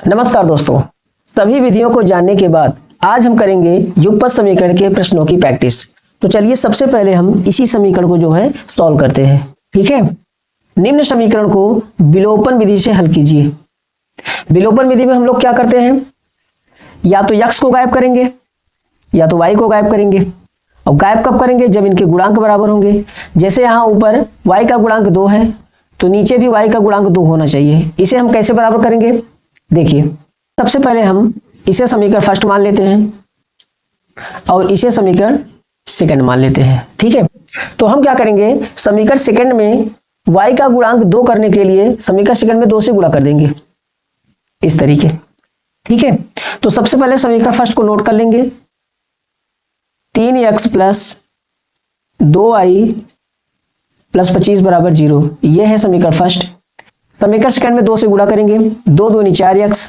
नमस्कार दोस्तों, सभी विधियों को जानने के बाद आज हम करेंगे युगपत समीकरण के प्रश्नों की प्रैक्टिस। तो चलिए सबसे पहले हम इसी समीकरण को सॉल्व करते हैं। ठीक है, निम्न समीकरण को विलोपन विधि से हल कीजिए। विलोपन विधि में हम लोग क्या करते हैं, या तो x को गायब करेंगे या तो y को गायब करेंगे। और गायब कब करेंगे, जब इनके गुणांक बराबर होंगे। जैसे यहाँ ऊपर y का गुणांक 2 है तो नीचे भी y का गुणांक 2 होना चाहिए। इसे हम कैसे बराबर करेंगे, देखिए सबसे पहले हम इसे समीकरण फर्स्ट मान लेते हैं और इसे समीकरण सेकंड मान लेते हैं। ठीक है, तो हम क्या करेंगे, समीकरण सेकंड में y का गुणांक 2 करने के लिए समीकरण सेकंड में 2 से गुणा कर देंगे इस तरीके। ठीक है, तो सबसे पहले समीकरण फर्स्ट को नोट कर लेंगे। 3x प्लस 2y प्लस 25 बराबर 0, यह है समीकरण फर्स्ट। समीकरण सेकंड में 2 से गुणा करेंगे, 2 दूनी 4x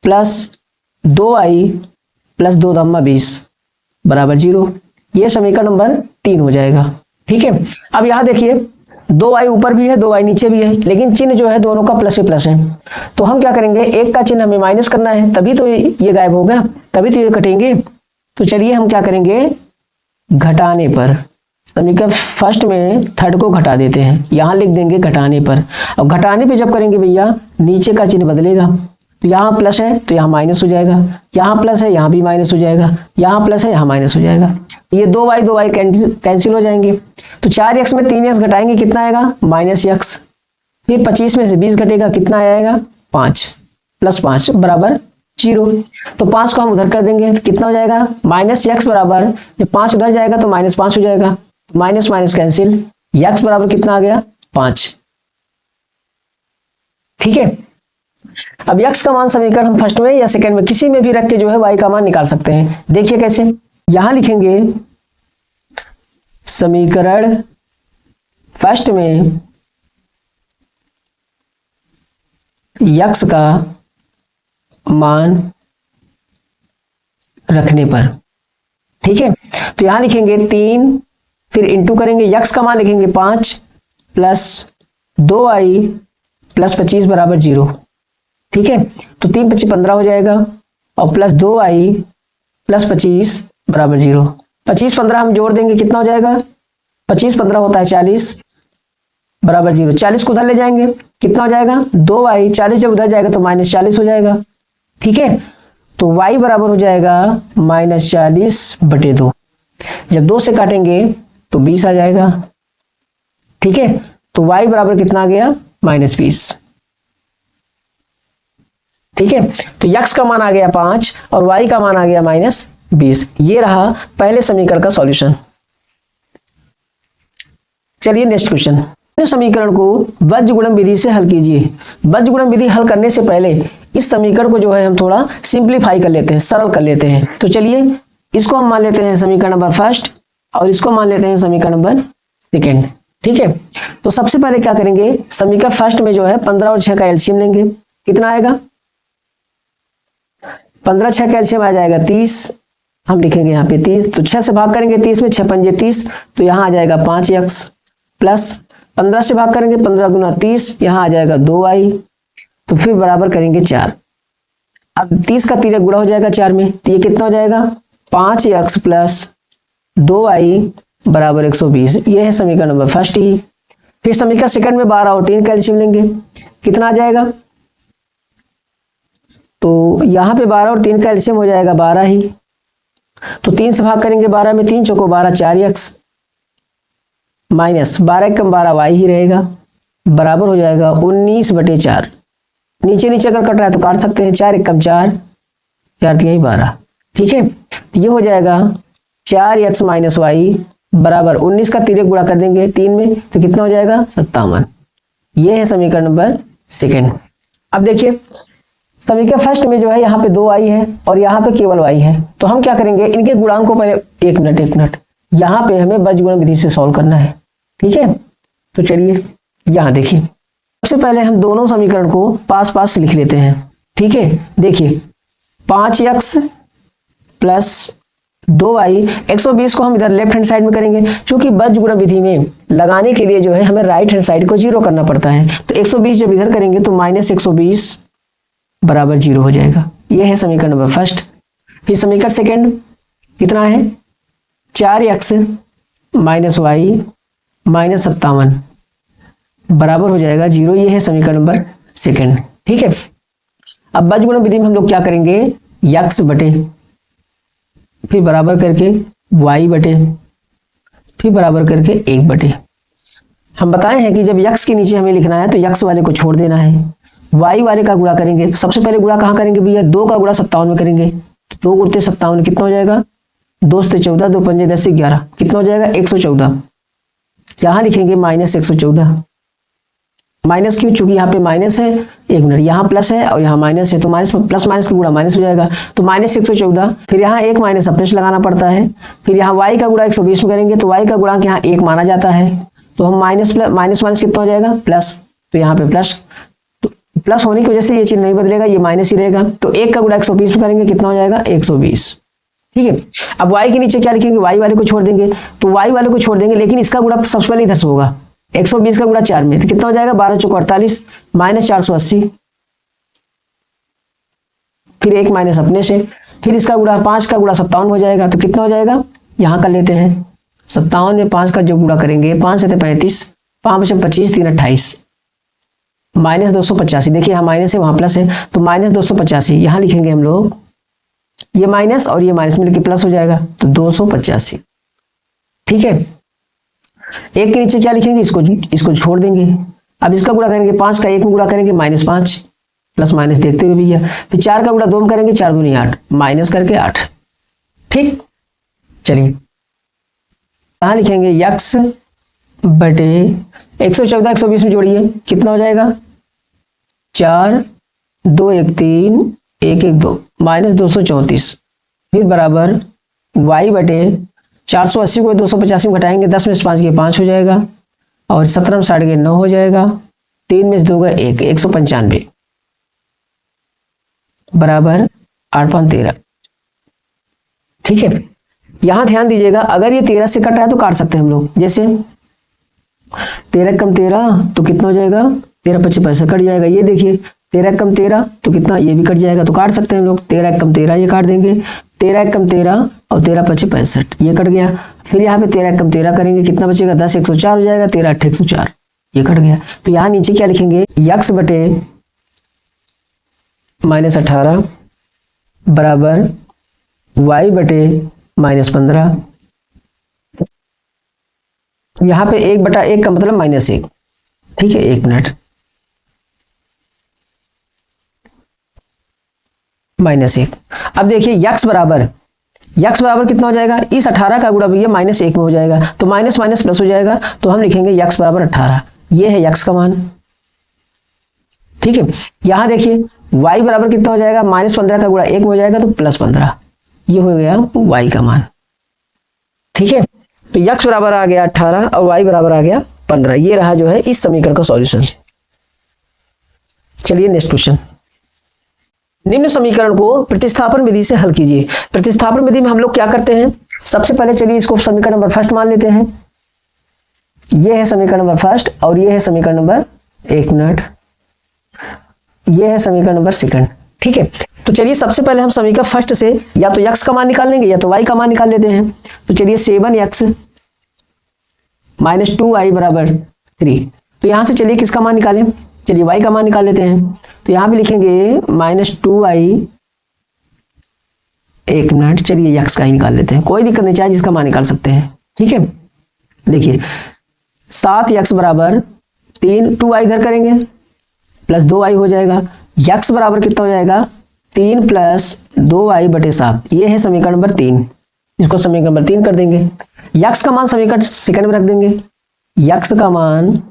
प्लस 2y प्लस 2 दम्मा 20 बराबर 0, यह समीकरण नंबर 3 हो जाएगा। ठीक है, अब यहां देखिए 2y ऊपर भी है 2y नीचे भी है, लेकिन चिन्ह जो है दोनों का प्लस से प्लस है। तो हम क्या करेंगे, एक का चिन्ह हमें माइनस करना है, तभी तो ये गायब होगा, तभी तो ये कटेंगे। तो चलिए हम क्या करेंगे, घटाने पर समीकरण फर्स्ट में थर्ड को घटा देते हैं, यहां लिख देंगे घटाने पर। और घटाने पे जब करेंगे भैया नीचे का चिन्ह बदलेगा, तो यहाँ प्लस है तो यहाँ माइनस हो जाएगा, यहाँ प्लस है यहाँ भी माइनस हो जाएगा, यहाँ प्लस है यहाँ माइनस हो जाएगा। ये 2y कैंसिल हो जाएंगे। तो 4x में 3x घटाएंगे, कितना आएगा -x। फिर 25 में से 20 घटेगा, कितना आएगा 5 प्लस 5 बराबर 0। तो 5 को हम उधर कर देंगे तो कितना हो जाएगा, -x बराबर, जब 5 उधर जाएगा तो -5 हो जाएगा, माइनस माइनस कैंसिल, x बराबर कितना आ गया 5। ठीक है, अब x का मान समीकरण हम फर्स्ट में या सेकंड में किसी में भी रख के y का मान निकाल सकते हैं। देखिए कैसे, यहां लिखेंगे समीकरण फर्स्ट में x का मान रखने पर। ठीक है, तो यहां लिखेंगे 3, फिर इंटू करेंगे, x का मान लिखेंगे 5 प्लस 2y प्लस 25 बराबर 0। ठीक है, तो 3 25 15 हो जाएगा और प्लस 2y प्लस 25 बराबर 0। 25 15 हम जोड़ देंगे, कितना हो जाएगा, 25 15 होता है 40 बराबर 0। 40 को उधर ले जाएंगे, कितना हो जाएगा 2y, 40 जब उधर जाएगा तो -40 हो जाएगा। ठीक है, तो y बराबर हो जाएगा -40/2। जब 2 से काटेंगे तो 20 आ जाएगा। ठीक है, तो y बराबर कितना आ गया -20। ठीक है, तो x का मान आ गया 5 और y का मान आ गया -20। ये रहा पहले समीकरण का सॉल्यूशन। चलिए नेक्स्ट क्वेश्चन, समीकरण को वज्रगुणन विधि से हल कीजिए। वज्रगुणन विधि हल करने से पहले इस समीकरण को हम थोड़ा सिंप्लीफाई कर लेते हैं, सरल कर लेते हैं। तो चलिए इसको हम मान लेते हैं समीकरण नंबर फर्स्ट और इसको मान लेते हैं समीकरण नंबर सेकंड। ठीक है, तो सबसे पहले क्या करेंगे, समीकरण फर्स्ट में 15 और 6 का एलसीएम लेंगे, कितना आएगा 15 6 का एलसीएम आ जाएगा 30। हम लिखेंगे यहाँ पे 30, तो 6 से भाग करेंगे 30 में, 6 पंजे 30, तो यहाँ आ जाएगा 5x प्लस 15 से भाग करेंगे 15 दूना 30, यहाँ आ जाएगा 2y, तो फिर बराबर करेंगे 4। अब 30 का 3 गुणा हो जाएगा 4 में, तो ये कितना हो जाएगा 5x प्लस 2y बराबर 120। ये है समीकरण नंबर फर्स्ट ही। फिर समीकरण सेकंड में 12 और 3 का एलसीएम लेंगे, कितना आ जाएगा, तो यहाँ पे 12 और 3 का एलसीएम हो जाएगा 12 ही। तो 3 से भाग करेंगे 12 में, 3 चौको 12, 4x माइनस 12 कम 12 y ही रहेगा, बराबर हो जाएगा 19/4। नीचे नीचे अगर कट रहा है तो काट सकते हैं, 4 1 कम 4, 4 3 12। ठीक है, तो ये हो जाएगा 4x माइनस y बराबर 19 का 3 गुणा कर देंगे 3 में, तो कितना हो जाएगा 57। ये है समीकरण नंबर सेकंड। अब देखिए समीकरण फर्स्ट में यहाँ पे 2y है और यहाँ पे केवल y है, तो हम क्या करेंगे, इनके गुणांक को पहले एक मिनट यहाँ पे हमें वज्रगुणन विधि से सॉल्व करना है। ठीक है, तो चलिए यहाँ देखिए, सबसे पहले हम दोनों समीकरण को पास पास लिख लेते हैं। ठीक है, देखिए 5x प्लस 2y, 120 को हम इधर लेफ्ट हैंड साइड में करेंगे, क्योंकि वज्रगुणन विधि में लगाने के लिए हमें राइट हैंड साइड को 0 करना पड़ता है। तो 120 जब इधर करेंगे तो -120 बराबर 0 हो जाएगा। यह है समीकरण नंबर फर्स्ट। फिर समीकरण सेकंड कितना है, 4x माइनस वाई माइनस 57 बराबर हो जाएगा 0। ये है समीकरण नंबर सेकंड। ठीक है, अब बीजगुणन विधि में हम लोग क्या करेंगे, x बटे फिर बराबर करके y बटे फिर बराबर करके 1 बटे। हम बताए हैं कि जब x के नीचे हमें लिखना है तो x वाले को छोड़ देना है, y वाले का गुणा करेंगे। सबसे पहले गुणा कहाँ करेंगे भैया, 2 का गुणा 57 में करेंगे। 2 गुणते 57 कितना हो जाएगा, 2 से 14, 2 पंजे 10 से 11 कितना हो जाएगा 114। यहाँ लिखेंगे माइनस 114। माइनस क्यों, चूंकि यहाँ पे माइनस है, एक मिनट, यहाँ प्लस है और यहाँ माइनस है तो माइनस प्लस माइनस का गुणा माइनस हो जाएगा, तो माइनस 114। फिर यहाँ एक माइनस अपने से लगाना पड़ता है। फिर यहाँ y का गुणा 120 में करेंगे तो y का गुणांक यहाँ 1 माना जाता है, तो हम माइनस माइनस कितना हो जाएगा प्लस, तो यहाँ पे प्लस, तो प्लस होने की वजह से ये चीज नहीं बदलेगा, ये माइनस ही रहेगा। तो 1 का गुणा 120 में करेंगे कितना हो जाएगा 120। ठीक है, अब y के नीचे क्या लिखेंगे, y वाले को छोड़ देंगे, तो y वाले को छोड़ देंगे लेकिन इसका गुणा सबसे पहले इधर से होगा। 120 का गुणा 4 में तो कितना हो जाएगा 12 चौक 48 माइनस 480। फिर एक माइनस अपने से, फिर इसका गुणा 5 का गुणा 57 हो जाएगा, तो कितना हो जाएगा, यहाँ कर लेते हैं 57 में 5 का जो गुणा करेंगे, 5 से 35, 5 से 25, 3 28 माइनस 285। देखिए यहाँ माइनस है वहां प्लस है, तो माइनस 285 यहाँ लिखेंगे हम लोग, ये माइनस और ये माइनस मिलकर प्लस हो जाएगा, तो 285। ठीक है, एक के नीचे क्या लिखेंगे, इसको छोड़ देंगे। अब इसका गुणा करेंगे 5 का 1 में गुणा करेंगे -5 प्लस माइनस देखते हुए भैया। फिर 4 का गुणा 2 में करेंगे, 4 दूनी 8 माइनस करके 8। ठीक, चलिए यहां लिखेंगे x बटे 114 120 में जोड़िए कितना हो जाएगा 4 2 1 3 1 1 2 माइनस 234। फिर बराबर y बटे 480 को 285 में घटाएंगे, 10 में से 5 गए 5 हो जाएगा, और 17 में 60 गए 9 हो जाएगा, 3 में से 2 गए 1, 195 बराबर 8 5 13। ठीक है, यहां ध्यान दीजिएगा, अगर ये 13 से कट रहा है तो काट सकते हैं हम लोग। जैसे 13 कम 13 तो कितना हो जाएगा 13 25 पैसा कट जाएगा। ये देखिए 13 कम 13 तो कितना, ये भी कट जाएगा, तो काट सकते हैं हम लोग। 13 कम 13 ये काट देंगे, 13 कम 13 और 13 25 65 ये कट गया। फिर यहाँ पे 13 कम 13 करेंगे, कितना बचेगा 10 104 हो जाएगा, 13 8 104 ये कट गया। तो यहाँ नीचे क्या लिखेंगे, x बटे -18 बराबर y बटे -15। यहाँ पे 1/1 का मतलब -1। ठीक है, 1 मिनट, -1। अब देखिए x बराबर कितना हो जाएगा, इस 18 का गुणा भैया -1 में हो जाएगा, तो माइनस माइनस प्लस हो जाएगा, तो हम लिखेंगे x बराबर 18। ये है x का मान। ठीक है, यहां देखिए y बराबर कितना हो जाएगा, -15 का गुणा 1 में हो जाएगा, तो +15 ये हो गया y का मान। ठीक है, तो x बराबर आ गया 18 और y बराबर आ गया 15। ये रहा जो है इस समीकरण का सॉल्यूशन। चलिए नेक्स्ट क्वेश्चन, निम्न समीकरण को प्रतिस्थापन विधि से हल कीजिए। प्रतिस्थापन विधि में हम लोग क्या करते हैं, सबसे पहले चलिए इसको समीकरण नंबर फर्स्ट मान लेते हैं। ये है समीकरण नंबर फर्स्ट और ये है समीकरण नंबर, 1 मिनट, ये है समीकरण नंबर सेकंड। ठीक है, तो चलिए सबसे पहले हम समीकरण फर्स्ट से या तो x का मान निकाल लेंगे या तो y का मान निकाल लेते हैं। तो चलिए 7x - 2y बराबर 3। तो यहां से चलिए किसका मान निकालें, चलिए y का मान निकाल लेते हैं। तो यहां पे लिखेंगे -2y, 1 मिनट, चलिए x का ही निकाल लेते हैं, कोई दिक्कत नहीं, चाहे जिसका मान निकाल सकते हैं। ठीक है, देखिए 7x बराबर 3, 2y इधर करेंगे प्लस 2y हो जाएगा, x बराबर कितना हो जाएगा 3 प्लस 2y बटे 7। ये है समीकरण नंबर 3, इसको समीकरण नंबर 3 कर देंगे। x का मान समीकरण सेकंड में रख देंगे, x का मान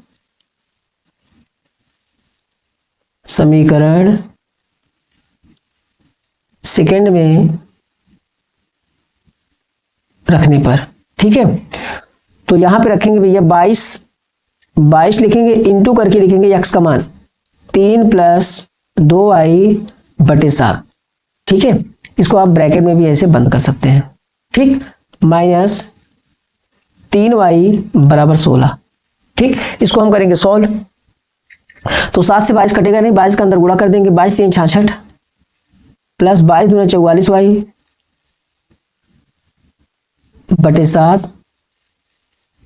समीकरण सेकंड में रखने पर। ठीक है, तो यहां पे रखेंगे भैया 22 लिखेंगे, इंटू करके लिखेंगे x का मान 3 प्लस 2y बटे 7। ठीक है, इसको आप ब्रैकेट में भी ऐसे बंद कर सकते हैं। ठीक, माइनस 3y बराबर 16। ठीक, इसको हम करेंगे सॉल्व। तो 7 से 22 कटेगा नहीं, 22 का अंदर गुणा कर देंगे, 22 3 66 प्लस 22×44y बटे 7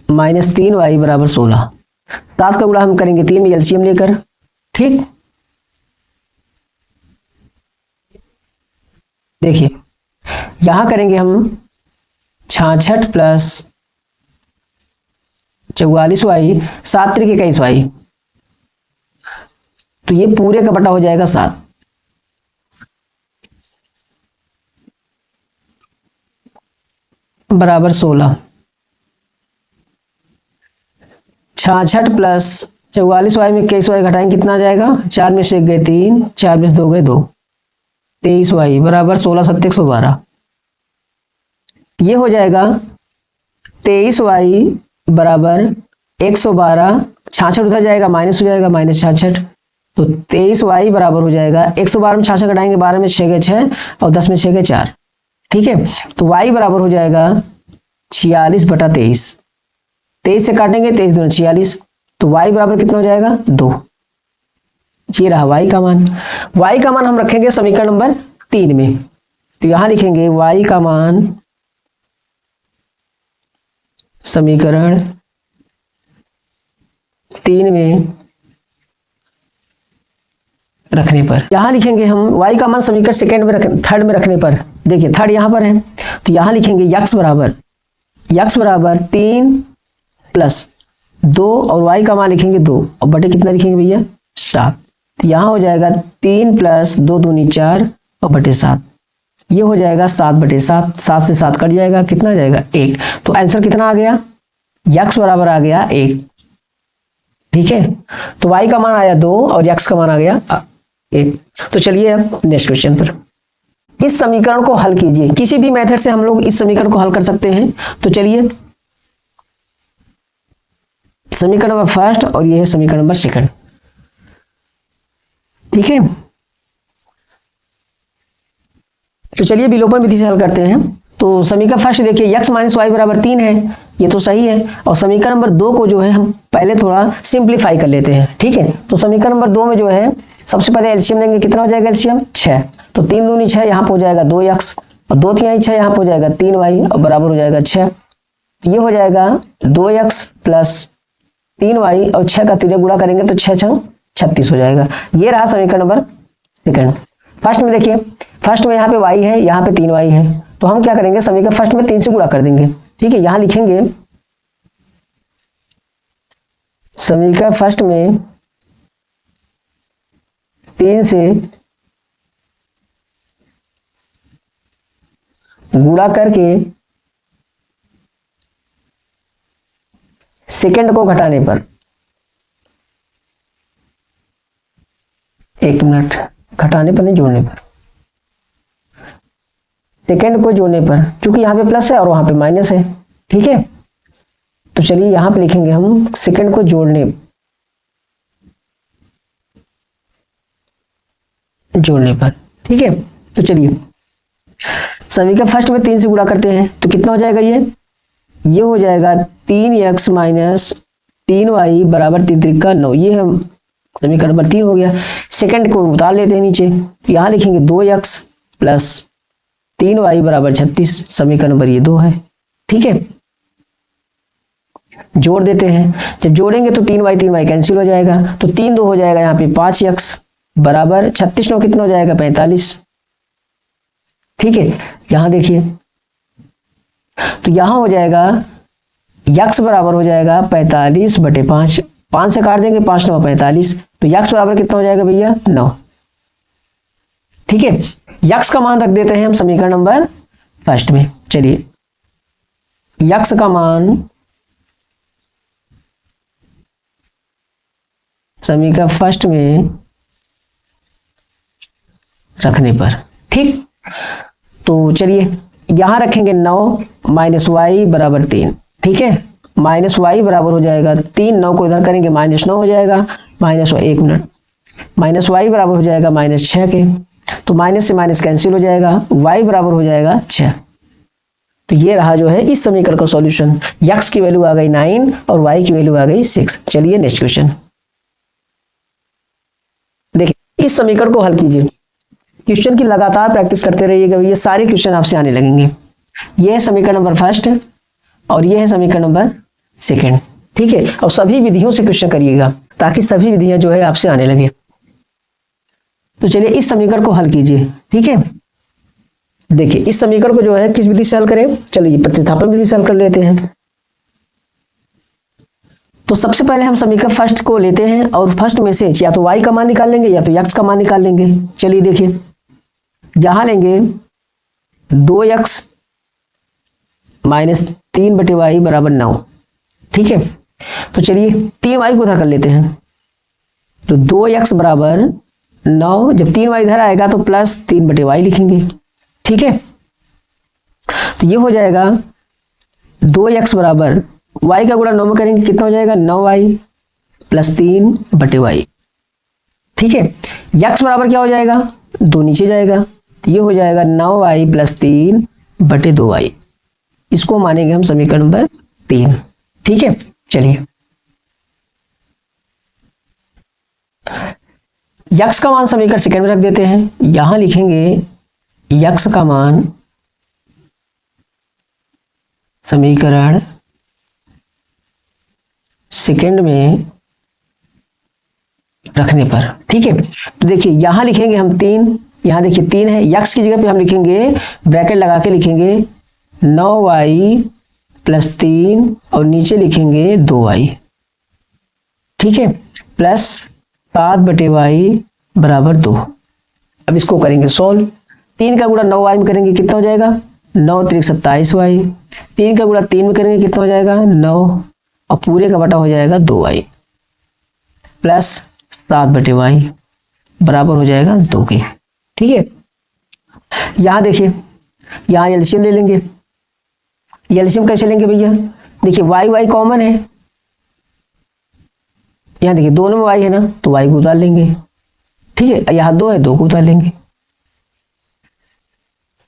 माइनस 3y बराबर 16। 7 का गुणा हम करेंगे 3 में एलसीएम लेकर, ठीक। देखिए यहां करेंगे हम 66 प्लस 44y 7 त्रिक 21y, तो ये पूरे का बटा हो जाएगा 7 बराबर 16। 66 प्लस 44y में 21y घटाएंगे कितना आ जाएगा, 4 में से 1 गए 3, 4 में से 2 गए 2, 23y बराबर 16 7 112। ये हो जाएगा 23y बराबर 112। 66 उधर जाएगा माइनस हो जाएगा, माइनस 66, तो 23y बराबर हो जाएगा 112 में 66 घटाएंगे 12 में 6 गए 6 और 10 में 6 गए 4, ठीक है। तो y बराबर हो जाएगा 46 बटा 23। 23 से काटेंगे 23 दूनी 46, तो y बराबर कितना हो जाएगा 2। ये रहा y का मान। y का मान हम रखेंगे समीकरण नंबर 3 में, तो यहां लिखेंगे y का मान समीकरण 3 में रखने पर, यहां लिखेंगे हम y का मान समीकरण सेकंड में थर्ड में रखने पर। देखिए थर्ड यहां पर है, तो यहां लिखेंगे x बराबर 3 प्लस 2 और y का मान लिखेंगे 2 और बटे कितना लिखेंगे भैया 7। तो यहां हो जाएगा 3 प्लस 2 दूनी 4 और बटे 7, ये हो जाएगा 7 बटे 7। 7 से 7 कट जाएगा, कितना आ जाएगा 1। तो आंसर कितना आ गया, x बराबर आ गया 1, ठीक है। तो y का मान आया 2 और x का मान आ गया 1। तो चलिए अब नेक्स्ट क्वेश्चन पर। इस समीकरण को हल कीजिए, किसी भी मेथड से हम लोग इस समीकरण को हल कर सकते हैं। तो चलिए समीकरण नंबर फर्स्ट और ये है समीकरण नंबर सेकंड, ठीक है। तो चलिए विलोपन विधि से हल करते हैं। तो समीकरण फर्स्ट देखिए x माइनस वाई बराबर 3 है, ये तो सही है। और समीकरण नंबर 2 को जो है हम पहले थोड़ा सिंप्लीफाई कर लेते हैं, ठीक है। तो समीकरण नंबर 2 में जो है सबसे पहले एलसीएम लेंगे, कितना हो जाएगा एलसीएम 6, तो 3 दूनी 6 यहाँ पे हो जाएगा 2x और 2 3 6 यहाँ पे हो जाएगा 3y और बराबर हो जाएगा 6। ये हो जाएगा 2x प्लस 3y और 6 का 3 गुणा करेंगे तो 6 6 36 हो जाएगा। ये रहा समीकरण नंबर सेकंड। फर्स्ट में देखिए, फर्स्ट में यहाँ पे y है, यहाँ पे 3y है, तो हम क्या करेंगे समीकरण फर्स्ट में 3 से गुणा कर देंगे, ठीक है। यहां लिखेंगे समीकरण फर्स्ट में 3 से गुणा करके सेकंड को घटाने पर, एक मिनट, घटाने पर नहीं जोड़ने पर, सेकंड को जोड़ने पर, क्योंकि यहां पे प्लस है और वहां पे माइनस है, ठीक है। तो चलिए यहां पे लिखेंगे हम सेकंड को जोड़ने पर, ठीक है। तो चलिए समीकरण फर्स्ट में 3 से गुणा करते हैं तो कितना हो जाएगा, ये हो जाएगा 3x माइनस 3y बराबर 3 त्रिका 9। ये हम समीकरण नंबर 3 हो गया। सेकंड को उतार लेते हैं नीचे, तो यहां लिखेंगे 2x प्लस 3y बराबर 36। समीकरण नंबर ये 2 है, ठीक है। जोड़ देते हैं, जब जोड़ेंगे तो 3y कैंसिल हो जाएगा, तो 3 2 हो जाएगा यहाँ पे 5x बराबर 36 9 कितना हो जाएगा 45, ठीक है। यहां देखिए तो यहां हो जाएगा x बराबर हो जाएगा 45 बटे 5, 5 से काट देंगे 5 9 45, तो x बराबर कितना हो जाएगा भैया 9, ठीक है। x का मान रख देते हैं हम समीकरण नंबर फर्स्ट में। चलिए x का मान समीकरण फर्स्ट में रखने पर, ठीक। तो चलिए यहां रखेंगे 9 माइनस वाई बराबर 3, ठीक है। माइनस वाई बराबर हो जाएगा 3, 9 को इधर करेंगे माइनस 9 हो जाएगा, माइनस वाई, एक मिनट, माइनस वाई बराबर हो जाएगा माइनस 6 के, तो माइनस से माइनस कैंसिल हो जाएगा, y बराबर हो जाएगा 6। तो ये रहा जो है इस समीकरण का सॉल्यूशन। x की वैल्यू आ गई 9 और y की वैल्यू आ गई 6। चलिए नेक्स्ट क्वेश्चन देखिए, इस समीकरण को हल कीजिए। क्वेश्चन की लगातार प्रैक्टिस करते रहिएगा, ये सारे क्वेश्चन आपसे आने लगेंगे। ये है समीकरण नंबर फर्स्ट और ये है समीकरण नंबर सेकंड, ठीक है। और सभी विधियों से क्वेश्चन करिएगा ताकि सभी विधियां जो है आपसे आने लगे। तो चलिए इस समीकरण को हल कीजिए, ठीक है। देखिए इस समीकरण को जो है किस विधि से हल करें, चलिए प्रतिस्थापन विधि से हल कर लेते हैं। तो सबसे पहले हम समीकरण फर्स्ट को लेते हैं और फर्स्ट में से या तो y का मान निकाल लेंगे या तो x का मान निकाल लेंगे। चलिए देखिए, जहां लेंगे 2x माइनस 3/y बराबर 9, ठीक है। तो चलिए 3y को उधर कर लेते हैं, तो 2x बराबर 9, जब 3y इधर आएगा तो प्लस 3/y लिखेंगे, ठीक है। तो ये हो जाएगा 2x बराबर y का गुणा 9 में करेंगे कितना हो जाएगा 9y प्लस 3/y, ठीक है। x बराबर क्या हो जाएगा 2 नीचे जाएगा, तो ये हो जाएगा 9y प्लस 3/2y। इसको मानेंगे हम समीकरण नंबर 3, ठीक है। चलिए x का मान समीकरण सेकंड में रख देते हैं, यहां लिखेंगे x का मान समीकरण सेकंड में रखने पर, ठीक है। तो देखिए यहां लिखेंगे हम 3, यहां देखिए 3 है, x की जगह पे हम लिखेंगे ब्रैकेट लगा के लिखेंगे 9y प्लस 3 और नीचे लिखेंगे 2y, ठीक है, प्लस 7/y बराबर 2। अब इसको करेंगे सोल्व। 3 का गुणा 9y में करेंगे कितना हो जाएगा 9 3 27y, 3 का गुणा 3 में करेंगे कितना हो जाएगा 9 और पूरे का बटा हो जाएगा 2y प्लस 7/y बराबर हो जाएगा 2 के, ठीक है। यहां देखिए, यहां एलसीएम ले लेंगे। एलसीएम कैसे लेंगे भैया, देखिए y कॉमन है, यहां देखिए दोनों में y है ना, तो y को उतार लेंगे, ठीक है। यहां 2 है, 2 को उतार लेंगे।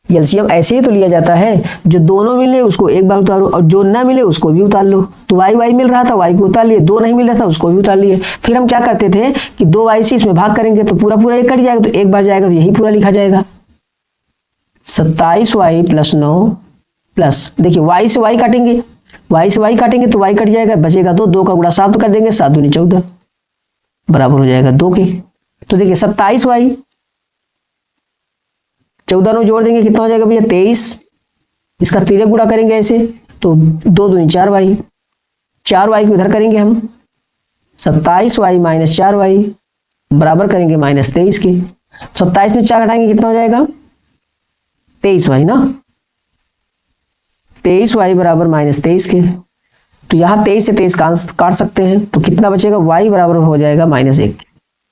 एलसीएम ऐसे ही तो लिया जाता है, जो दोनों मिले उसको एक बार उतारो और जो ना मिले उसको भी उतार लो। तो y मिल रहा था, y को उतार लिए, 2 नहीं मिल रहा था उसको भी उतार लिए। फिर हम क्या करते थे कि 2y से इसमें भाग करेंगे तो पूरा पूरा एक कट जाएगा, तो एक बार जाएगा तो यही पूरा लिखा जाएगा 27y प्लस 9 प्लस, देखिए y से y काटेंगे, y से y काटेंगे तो y कट जाएगा, बचेगा 2, 2 का गुणा 7 कर देंगे, 7 दूनी 14 बराबर हो जाएगा 2 के। तो देखिए 27y 14 में जोड़ देंगे कितना हो जाएगा भैया 23, इसका तिरक गुणा करेंगे ऐसे तो 2 दूनी 4y, 4y को इधर करेंगे हम 27y माइनस 4y बराबर करेंगे माइनस 23 के। 27 में 4 घटाएंगे कितना हो जाएगा 23y ना, 23y बराबर माइनस 23 के। तो यहाँ 23 से 23 काट सकते हैं, तो कितना बचेगा y बराबर हो जाएगा -1।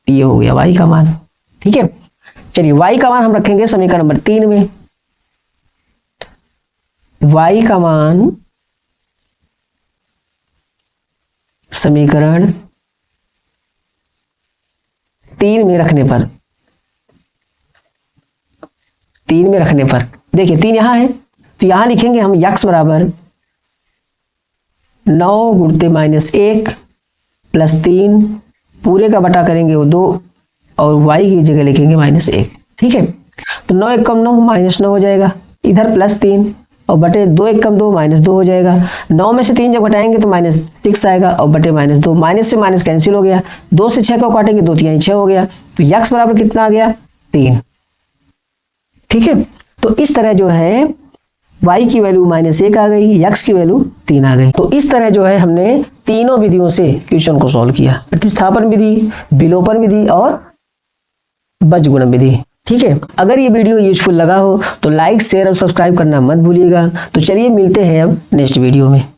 ये हो गया y का मान, ठीक है। चलिए y का मान हम रखेंगे समीकरण नंबर 3 में। y का मान समीकरण 3 में रखने पर, 3 में रखने पर देखिए 3 यहां है, तो यहां लिखेंगे हम x बराबर 9 गुणते -1 प्लस 3 पूरे का बटा करेंगे वो 2 और y की जगह लिखेंगे -1, ठीक है। तो 9 1 कम 9 -9 हो जाएगा, इधर प्लस 3 और बटे 2 1 कम 2 -2 हो जाएगा। 9 में से 3 जब घटाएंगे तो -6 आएगा और बटे -2, माइनस से माइनस कैंसिल हो गया, 2 से 6 को काटेंगे 2 3 6 हो गया, तो x बराबर कितना आ गया 3, ठीक है। तो इस तरह जो है y की वैल्यू -1 आ गई, x की वैल्यू 3 आ गई। तो इस तरह जो है हमने तीनों विधियों से क्वेश्चन को सॉल्व किया, प्रतिस्थापन विधि, विलोपन विधि और बीजगुणन विधि, ठीक है। अगर ये वीडियो यूजफुल लगा हो तो लाइक शेयर और सब्सक्राइब करना मत भूलिएगा। तो चलिए मिलते हैं अब नेक्स्ट वीडियो में।